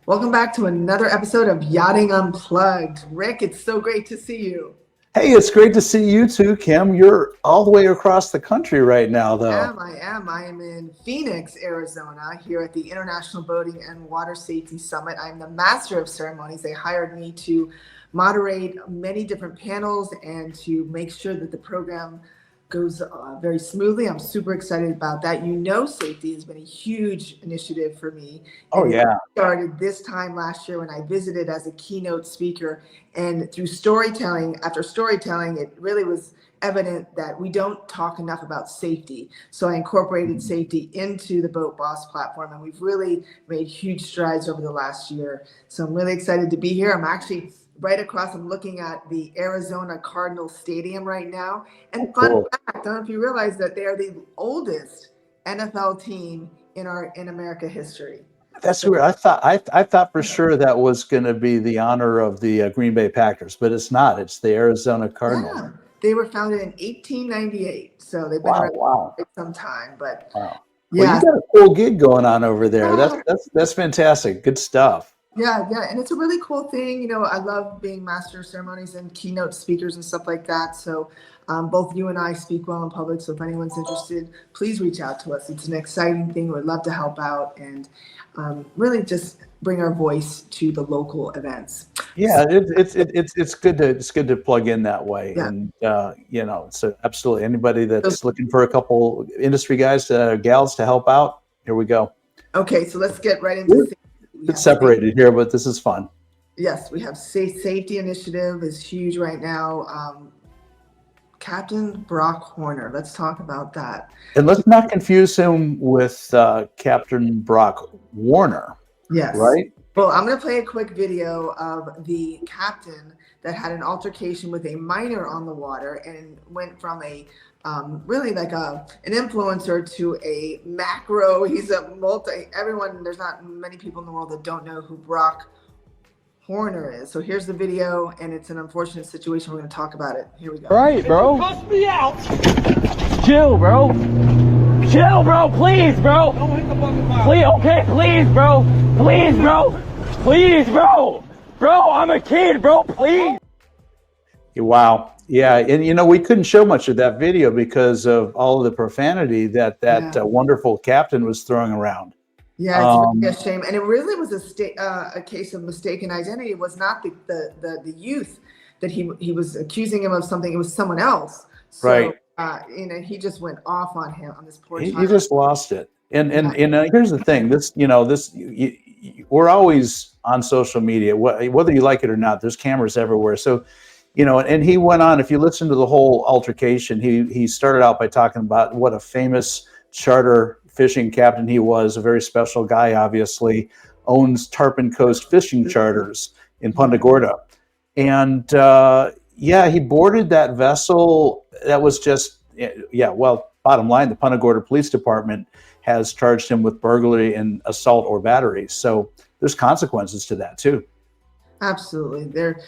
Welcome back to another episode of Yachting Unplugged. Rick, it's so great to see you. Hey, it's great to see you too, Kim. You're all the way across the country right now, though. I am in Phoenix, Arizona, here at the International Boating and Water Safety Summit. I'm the master of ceremonies. They hired me to moderate many different panels and to make sure that the program goes very smoothly. I'm super excited about that. Safety has been a huge initiative for me. Oh, yeah. It started this time last year when I visited as a keynote speaker, and through storytelling after storytelling, it really was evident that we don't talk enough about safety. So I incorporated safety into the Boat Boss platform, and we've really made huge strides over the last year. So I'm really excited to be here. I'm actually right across. I'm looking at the Arizona Cardinals Stadium right now. And fun fact, I don't know if you realize that they are the oldest NFL team in America history. That's weird. I thought for sure that was going to be the honor of the Green Bay Packers, but it's not. It's the Arizona Cardinals. Yeah. They were founded in 1898, so they've been around for some time. But well, you got a cool gig going on over there. That's fantastic. Good stuff. Yeah, and it's a really cool thing. I love being master of ceremonies and keynote speakers and stuff like that. So both you and I speak well in public. So if anyone's interested, please reach out to us. It's an exciting thing. We'd love to help out and really just bring our voice to the local events. Yeah, it's good to plug in that way. Yeah. And so absolutely anybody that's looking for a couple industry guys, gals to help out, here we go. Okay, so let's get right into it. It's separated here, but this is fun. Yes, we have safety initiative is huge right now. Captain Brock Horner, let's talk about that. And let's not confuse him with Captain Brock Warner. Yes. Right? Well, I'm going to play a quick video of the captain that had an altercation with a minor on the water and went from a really like an influencer to a macro. He's a there's not many people in the world that don't know who Brock Horner is. So here's the video, and it's an unfortunate situation. We're going to talk about it. Here we go. All right, bro. Bust me out. Chill, bro. Chill, bro. Please, bro. Don't hit the fucking fire. Please, okay, please, bro. Please, bro. Please, bro. Bro, I'm a kid, bro. Please. Wow. Yeah, and we couldn't show much of that video because of all of the profanity that wonderful captain was throwing around. Yeah, it's really a shame, and it really was a case of mistaken identity. It was not the youth that he was accusing him of something. It was someone else. So, right. He just went off on him on this poor child. He just lost it. And here's the thing. We're always on social media, whether you like it or not. There's cameras everywhere. So. And he went on, if you listen to the whole altercation, he started out by talking about what a famous charter fishing captain he was, a very special guy, obviously, owns Tarpon Coast fishing charters in Punta Gorda. And he boarded that vessel. That was just, bottom line, the Punta Gorda Police Department has charged him with burglary and assault or battery. So there's consequences to that too. Absolutely. There,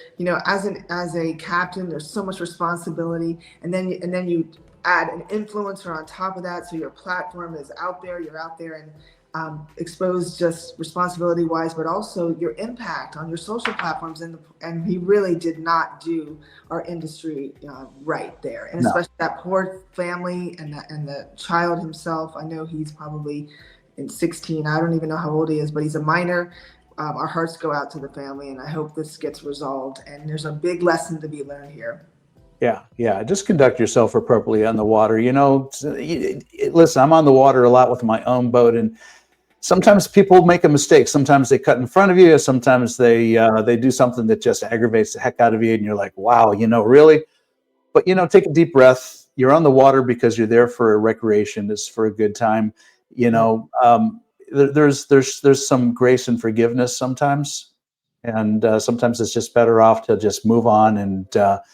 as a captain, there's so much responsibility, and then you add an influencer on top of that. So your platform is out there, you're out there and exposed just responsibility wise, but also your impact on your social platforms. And he really did not do our industry right there. And especially that poor family and the child himself. I know he's probably in 16. I don't even know how old he is, but he's a minor. Our hearts go out to the family, and I hope this gets resolved. And there's a big lesson to be learned here. Yeah. Just conduct yourself appropriately on the water. Listen, I'm on the water a lot with my own boat, and sometimes people make a mistake. Sometimes they cut in front of you. Sometimes they do something that just aggravates the heck out of you, and you're like, wow, really? But take a deep breath. You're on the water because you're there for a recreation. It's for a good time. There's some grace and forgiveness sometimes, and sometimes it's just better off to just move on and Well,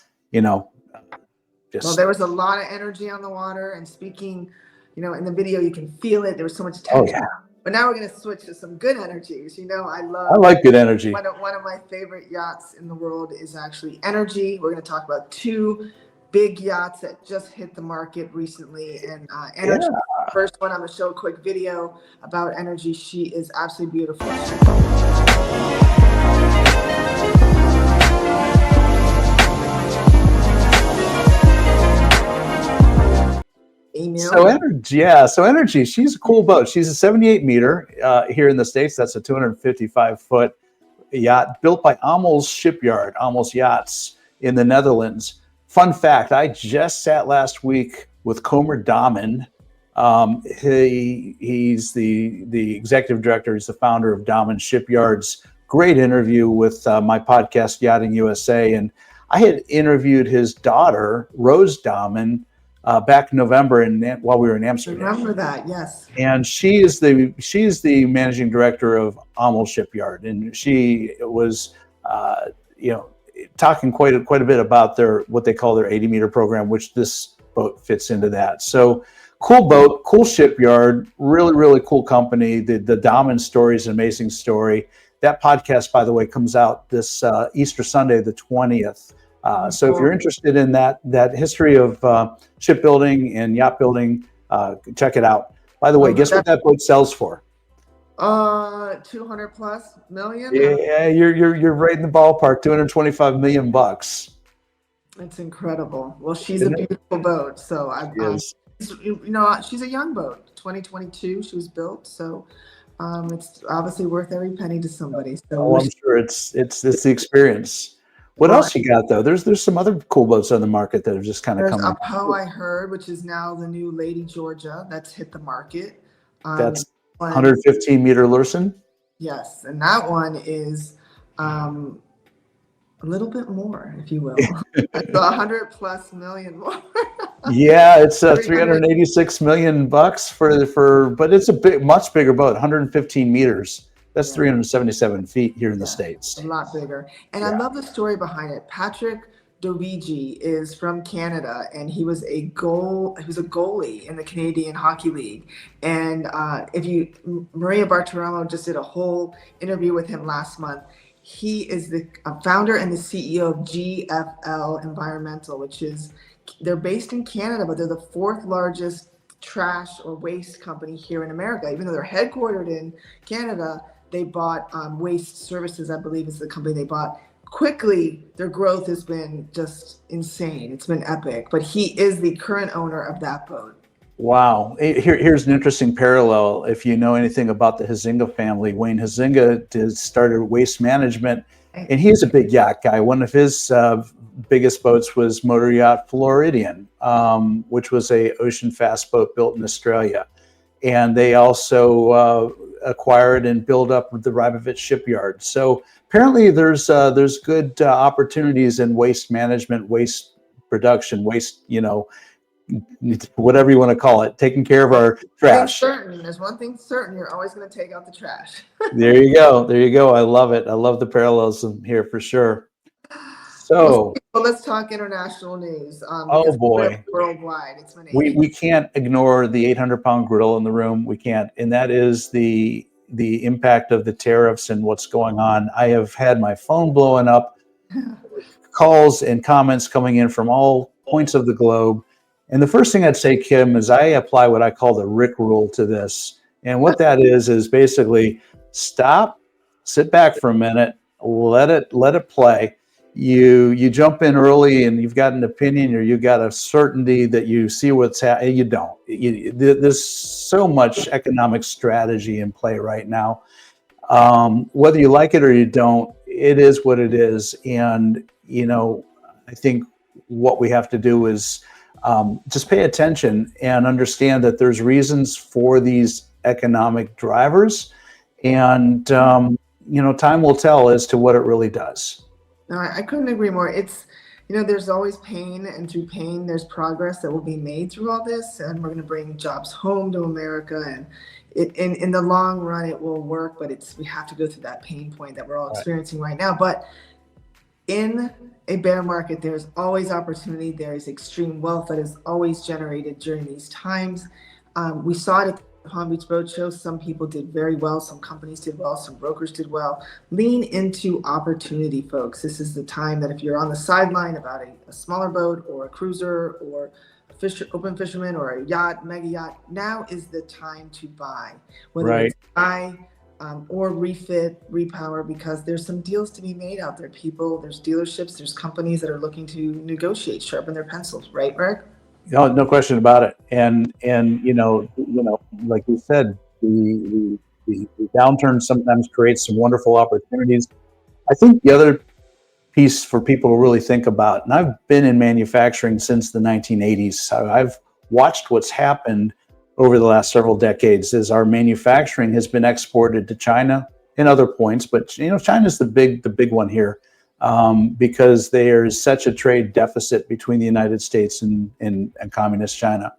there was a lot of energy on the water, and speaking, in the video you can feel it. There was so much tension. Oh, yeah. But now we're going to switch to some good energies. I like good energy. One of my favorite yachts in the world is actually Energy. We're going to talk about two big yachts that just hit the market recently, and Energy. Yeah. First one, I'm going to show a quick video about Energy. She is absolutely beautiful. So energy, yeah. So energy, she's a cool boat. She's a 78 meter here in the States. That's a 255-foot yacht built by Amels Shipyard, Amels Yachts in the Netherlands. Fun fact, I just sat last week with Comer Dahmen. He's the executive director. He's the founder of Dahmen Shipyards. Great interview with my podcast, Yachting USA. And I had interviewed his daughter, Rose Dahmen, back in November while we were in Amsterdam. I remember that, yes. And she's the managing director of Amel Shipyard, and she was, talking quite a bit about what they call their 80 meter program, which this boat fits into that. So cool boat, cool shipyard, really cool company. The Dahmen story is an amazing story. That podcast, by the way, comes out this Easter Sunday, the 20th. So if you're interested in that history of shipbuilding and yacht building, check it out. By the way, guess what that boat sells for? 200 plus million. Yeah, you're right in the ballpark. $225 million. It's incredible. Well, she's a beautiful boat. So she's a young boat. 2022, she was built. So it's obviously worth every penny to somebody. So I'm sure it's the experience. What else you got though? There's some other cool boats on the market that have just kind of come up. There's Apo, I heard, which is now the new Lady Georgia that's hit the market. That's 115 meter Lursen. Yes, and that one is a little bit more, if you will. It's 100 plus million more. Yeah, it's 386 million bucks but it's a much bigger boat, 115 meters. That's 377 feet here in the States. A lot bigger. And I love the story behind it. Patrick Dorigi is from Canada, and he was a goalie in the Canadian Hockey League. And Maria Bartiromo just did a whole interview with him last month. He is the founder and the CEO of GFL Environmental, they're based in Canada, but they're the fourth largest trash or waste company here in America. Even though they're headquartered in Canada, they bought Waste Services, I believe is the company they bought. Quickly, their growth has been just insane. It's been epic. But he is the current owner of that boat. Wow. Here's an interesting parallel. If you know anything about the Huizinga family, Wayne Huizinga started Waste Management, and he's a big yacht guy. One of his biggest boats was motor yacht Floridian, which was a ocean fast boat built in Australia. And they also acquired and built up the Rybovich shipyard. So apparently there's good opportunities in waste management, waste production, waste, whatever you want to call it, taking care of our trash. There's one thing certain, you're always going to take out the trash. There you go. I love it. I love the parallels here for sure. So let's talk international news. Oh boy, worldwide, it's been we can't ignore the 800-pound gorilla in the room. We can't, and that is the impact of the tariffs and what's going on. I have had my phone blowing up, calls and comments coming in from all points of the globe. And the first thing I'd say, Kim, is I apply what I call the Rick rule to this. And what that is basically stop, sit back for a minute, let it play. You jump in early and you've got an opinion or you've got a certainty that you see what's happening. You don't. There's so much economic strategy in play right now. Whether you like it or you don't, it is what it is. And, I think what we have to do is just pay attention and understand that there's reasons for these economic drivers. And, time will tell as to what it really does. No, I couldn't agree more. It's, there's always pain, and through pain, there's progress that will be made through all this. And we're going to bring jobs home to America. And in the long run, it will work. But we have to go through that pain point that we're all experiencing right now. But in a bear market, there's always opportunity. There is extreme wealth that is always generated during these times. We saw it at the Palm Beach Boat Show. Some people did very well. Some companies did well. Some brokers did well. Lean into opportunity, folks. This is the time that if you're on the sideline about a smaller boat or a cruiser or open fisherman or a yacht, mega yacht, now is the time to buy. Whether it's buy or refit, repower, because there's some deals to be made out there. There's dealerships, there's companies that are looking to negotiate, sharpen their pencils, right, Rick? No question about it. And like you said, the downturn sometimes creates some wonderful opportunities. I think the other piece for people to really think about, and I've been in manufacturing since the 1980s, so I've watched what's happened over the last several decades as our manufacturing has been exported to China and other points, but China's the big one here, because there is such a trade deficit between the United States and communist China.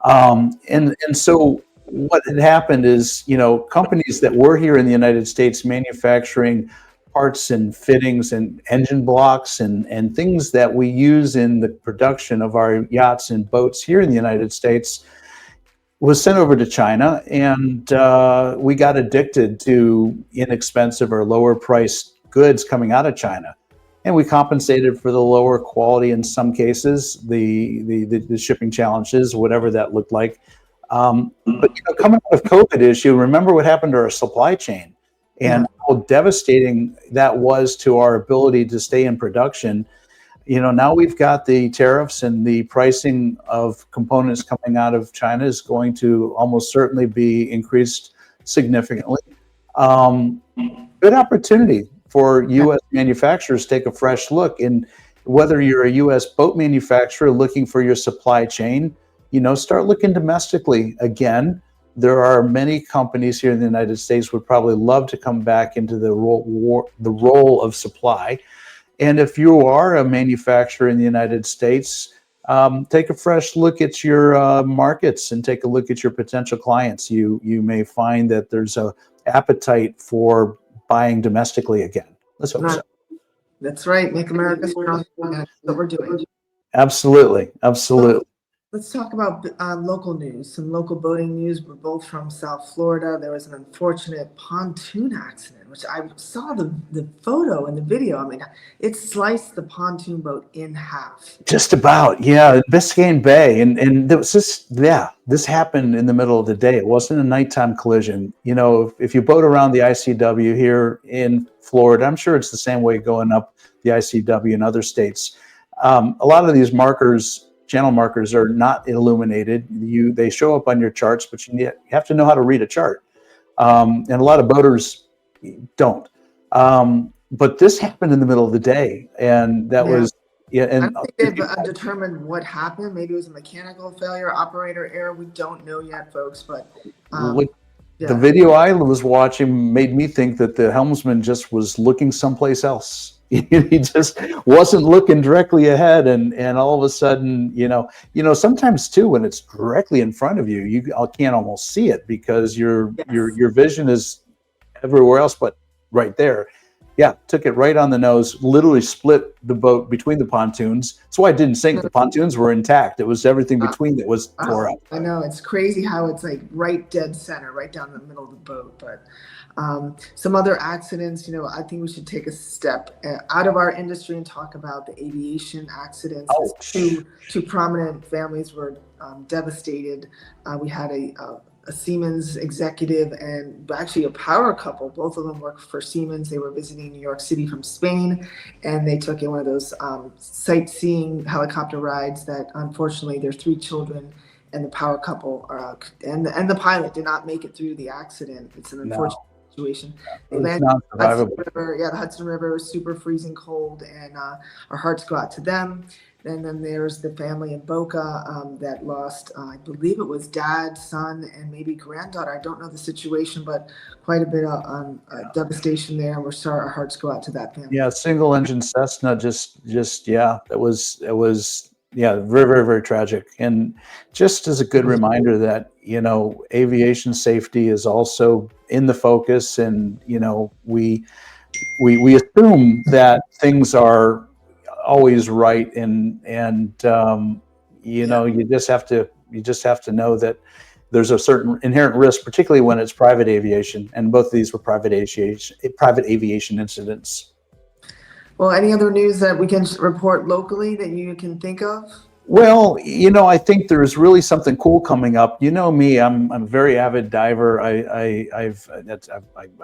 And so what had happened is, companies that were here in the United States manufacturing parts and fittings and engine blocks and things that we use in the production of our yachts and boats here in the United States was sent over to China, and we got addicted to inexpensive or lower priced goods coming out of China. And we compensated for the lower quality in some cases, the shipping challenges, whatever that looked like. But coming out of COVID issue, remember what happened to our supply chain and how devastating that was to our ability to stay in production. Now we've got the tariffs, and the pricing of components coming out of China is going to almost certainly be increased significantly. Good opportunity for U.S. manufacturers to take a fresh look. And whether you're a U.S. boat manufacturer looking for your supply chain, start looking domestically again. There are many companies here in the United States would probably love to come back into the role of supply. And if you are a manufacturer in the United States, take a fresh look at your markets and take a look at your potential clients. You may find that there's a appetite for buying domestically again. Let's hope so. That's right. Make America strong. That's what we're doing. Absolutely. Let's talk about local news, some local boating news. We're both from South Florida. There was an unfortunate pontoon accident, which I saw the photo and the video. I mean, it sliced the pontoon boat in half. Just about, yeah, Biscayne Bay. And there was this happened in the middle of the day. It wasn't a nighttime collision. If you boat around the ICW here in Florida, I'm sure it's the same way going up the ICW in other states. A lot of these channel markers are not illuminated. They show up on your charts, but you have to know how to read a chart. And a lot of boaters don't. But this happened in the middle of the day, and that was And I don't think they've determined what happened. Maybe it was a mechanical failure, operator error. We don't know yet, folks. But the video I was watching made me think that the helmsman just was looking someplace else. He just wasn't looking directly ahead, and all of a sudden, sometimes too, when it's directly in front of you, you can't almost see it because your vision is everywhere else but right there. Yeah, took it right on the nose, literally split the boat between the pontoons. That's why it didn't sink. The pontoons were intact. It was everything between that was tore up. I know, it's crazy how it's like right dead center, right down the middle of the boat. But some other accidents, I think we should take a step out of our industry and talk about the aviation accidents. Two prominent families were devastated. We had a Siemens executive and actually a power couple. Both of them work for Siemens. They were visiting New York City from Spain, and they took in one of those sightseeing helicopter rides that unfortunately their 3 children and the power couple and the pilot did not make it through the accident. It's an unfortunate situation. They landed the Hudson River was super freezing cold, and our hearts go out to them. And then there's the family in Boca that lost, I believe it was dad, son, and maybe granddaughter. I don't know the situation, but quite a bit of devastation there. And we're sorry, our hearts go out to that family. Yeah, single engine Cessna, it was very, very, very tragic. And just as a good reminder that, aviation safety is also in the focus, and, we assume that things are always right, and you just have to know that there's a certain inherent risk, particularly when it's private aviation, and both of these were private aviation incidents. Well, any other news that we can report locally that you can think of? Well, I think there's really something cool coming up. You know me, I'm a very avid diver. I've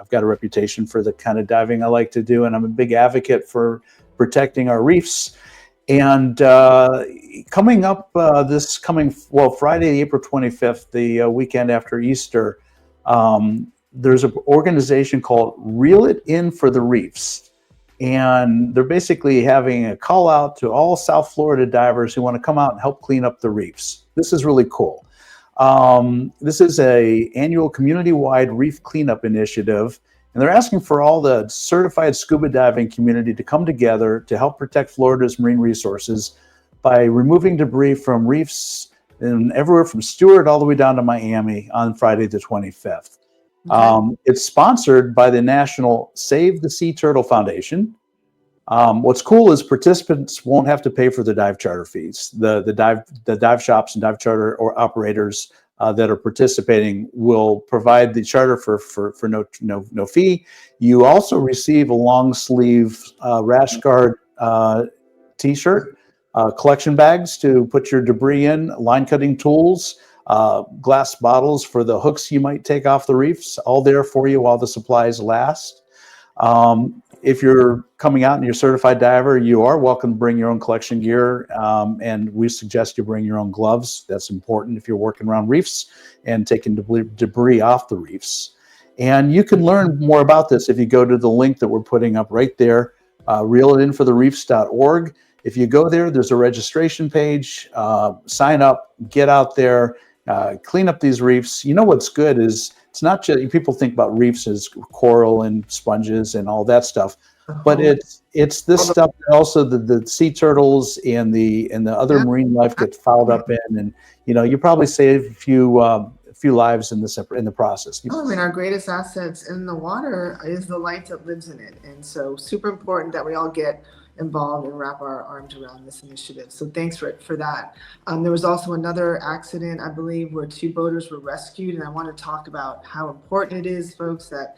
got a reputation for the kind of diving I like to do, and I'm a big advocate for protecting our reefs. And coming up Friday, April 25th, the weekend after Easter, there's an organization called Reel It In for the Reefs. And they're basically having a call out to all South Florida divers who want to come out and help clean up the reefs. This is really cool. This is a annual community-wide reef cleanup initiative, and they're asking for all the certified scuba diving community to come together to help protect Florida's marine resources by removing debris from reefs and everywhere from Stewart all the way down to Miami on Friday the 25th. Okay. It's sponsored by the National Save the Sea Turtle Foundation. What's cool is participants won't have to pay for the dive charter fees. The dive shops and dive charter or operators that are participating will provide the charter for no fee. You also receive a long sleeve rash guard t-shirt, collection bags to put your debris in, line cutting tools, glass bottles for the hooks you might take off the reefs, all there for you while the supplies last. If you're coming out and you're a certified diver, you are welcome to bring your own collection gear, and we suggest you bring your own gloves. That's important if you're working around reefs and taking debris off the reefs. And you can learn more about this if you go to the link that we're putting up right there, reelitinforthereefs.org. If you go there, there's a registration page. Sign up, get out there, clean up these reefs. You know what's good is it's not just people think about reefs as coral and sponges and all that stuff, but it's this stuff that also the sea turtles and the other marine life gets fouled up in, and you probably save a few lives in the process. I mean, our greatest assets in the water is the life that lives in it, and so super important that we all get involved and wrap our arms around this initiative. So thanks for that. There was also another accident, I believe, where 2 boaters were rescued, and I want to talk about how important it is, folks, that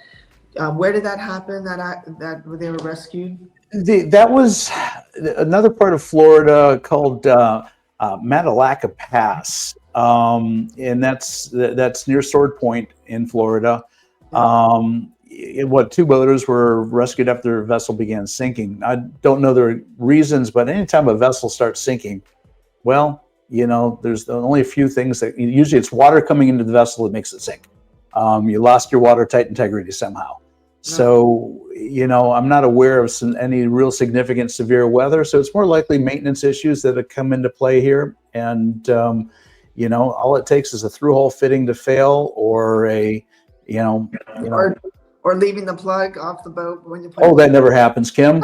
where did that happen, that they were rescued? That was another part of Florida called Matalaca Pass, and that's near Sword Point in Florida. 2 boaters were rescued after their vessel began sinking. I don't know the reasons, but anytime a vessel starts sinking, well, there's only a few things that usually it's water coming into the vessel that makes it sink. You lost your watertight integrity somehow. So, I'm not aware of any real significant severe weather. So it's more likely maintenance issues that have come into play here. And, all it takes is a through-hole fitting to fail or or leaving the plug off the boat when you put that never happens, Kim.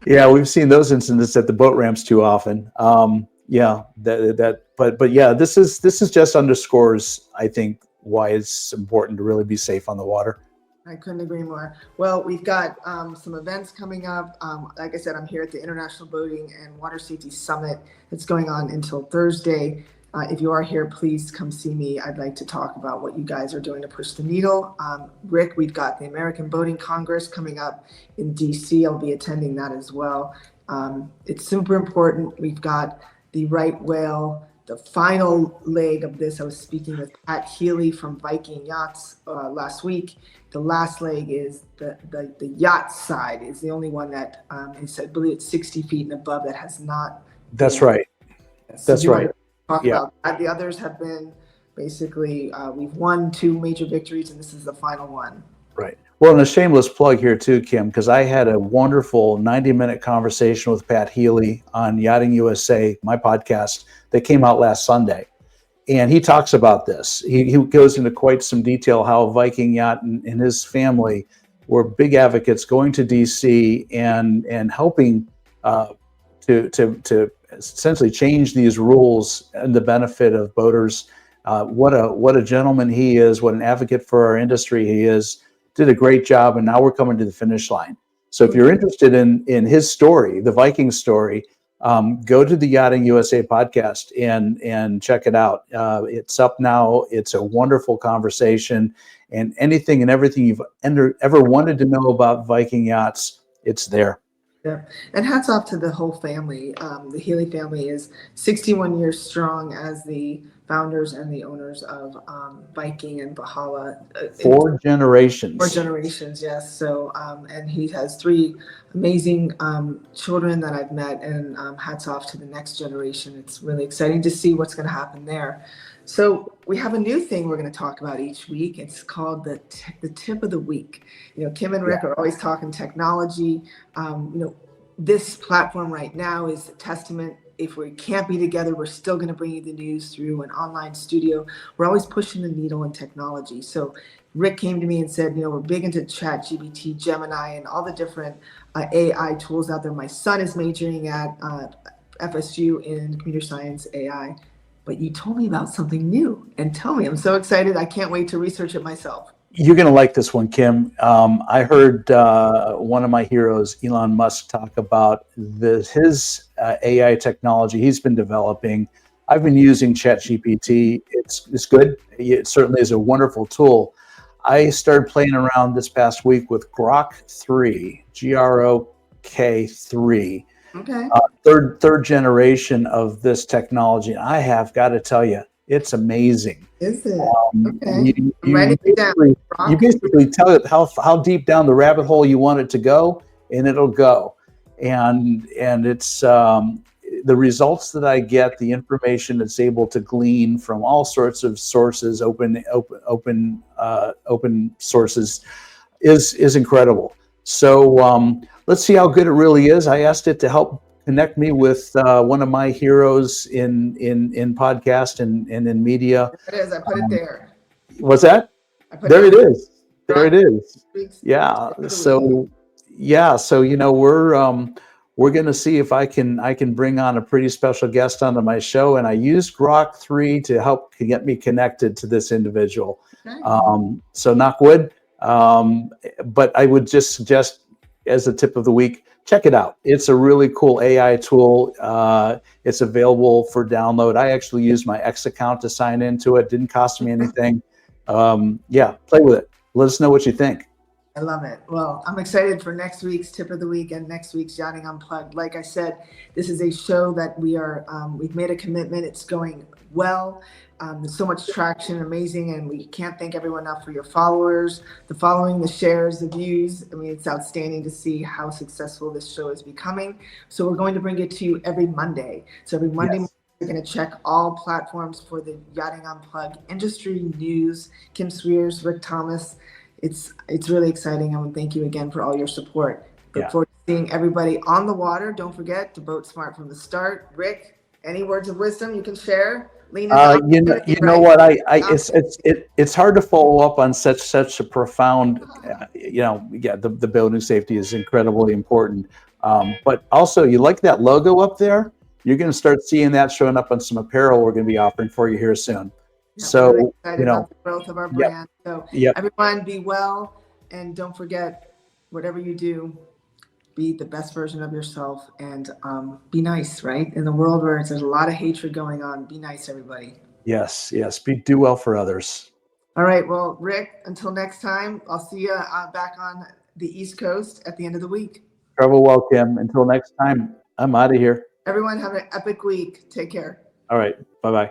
Yeah, we've seen those incidents at the boat ramps too often. But this is just underscores, I think, why it's important to really be safe on the water. I couldn't agree more. Well, we've got some events coming up. Like I said, I'm here at the International Boating and Water Safety Summit. It's going on until Thursday. If you are here, please come see me. I'd like to talk about what you guys are doing to push the needle. Rick, we've got the American Boating Congress coming up in DC. I'll be attending that as well. It's super important. We've got the right whale, the final leg of this. I was speaking with Pat Healy from Viking Yachts last week. The last leg is the yacht side is the only one that is, I believe it's 60 feet and above that has not. That's right. That's right. Talk about that. The others have been basically we've won 2 major victories, and this is the final one. Right. Well, and a shameless plug here too, Kim, because I had a wonderful 90-minute conversation with Pat Healy on Yachting USA, my podcast that came out last Sunday, and he talks about this. He goes into quite some detail how Viking Yacht and his family were big advocates going to DC and helping to essentially change these rules and the benefit of boaters. What a gentleman he is, what an advocate for our industry he is, did a great job, and now we're coming to the finish line. So if you're interested in his story, the Viking story, go to the Yachting USA podcast and check it out. It's up now. It's a wonderful conversation, and anything and everything you've ever wanted to know about Viking yachts, it's there. Yeah, and hats off to the whole family. The Healy family is 61 years strong as the founders and the owners of Viking and Valhalla. 4 generations. 4 generations, yes. So, and he has 3 amazing children that I've met, and hats off to the next generation. It's really exciting to see what's going to happen there. So we have a new thing we're going to talk about each week. It's called the tip of the week. Kim and Rick are always talking technology. This platform right now is a testament. If we can't be together, we're still going to bring you the news through an online studio. We're always pushing the needle in technology. So Rick came to me and said, we're big into ChatGPT, Gemini, and all the different AI tools out there. My son is majoring at FSU in computer science AI. But you told me about something new, and tell me. I'm so excited. I can't wait to research it myself. You're going to like this one, Kim. I heard one of my heroes, Elon Musk, talk about his AI technology he's been developing. I've been using ChatGPT. It's good. It certainly is a wonderful tool. I started playing around this past week with Grok 3, Grok 3. Okay. Third generation of this technology. And I have got to tell you, it's amazing. Is it? Okay. You basically tell it how deep down the rabbit hole you want it to go, and it'll go. And it's the results that I get, the information it's able to glean from all sorts of sources, open sources, is incredible. So let's see how good it really is. I asked it to help connect me with one of my heroes in podcast and in media. There it is. I put it there. What's that? There it is. There it is. Yeah. So we're going to see if I can bring on a pretty special guest onto my show, and I used Grok 3 to help get me connected to this individual. Okay. So knock wood. But I would just suggest, as a tip of the week, check it out. It's a really cool AI tool. It's available for download. I actually used my X account to sign into it. Didn't cost me anything. Play with it. Let us know what you think. I love it. Well, I'm excited for next week's tip of the week and next week's Yachting Unplugged. Like I said, this is a show that we've made a commitment. It's going well. There's so much traction, amazing, and we can't thank everyone enough for your followers, the following, the shares, the views. I mean, it's outstanding to see how successful this show is becoming. So we're going to bring it to you every Monday. So every Monday, yes, we're going to check all platforms for the Yachting Unplugged industry news. Kim Sweers, Rick Thomas. It's really exciting, and thank you again for all your support. Look forward to seeing everybody on the water. Don't forget to boat smart from the start. Rick, any words of wisdom you can share? You know what? It's hard to follow up on such a profound. The building safety is incredibly important. But also, you like that logo up there? You're going to start seeing that showing up on some apparel we're going to be offering for you here soon. Yeah, so really excited about the growth of our brand. So everyone, be well, and don't forget, whatever you do, be the best version of yourself, and be nice, right? In the world where there's a lot of hatred going on, be nice, everybody. Yes. Do well for others. All right. Well, Rick, until next time, I'll see you back on the East Coast at the end of the week. Travel well, Kim. Until next time, I'm out of here. Everyone have an epic week. Take care. All right. Bye-bye.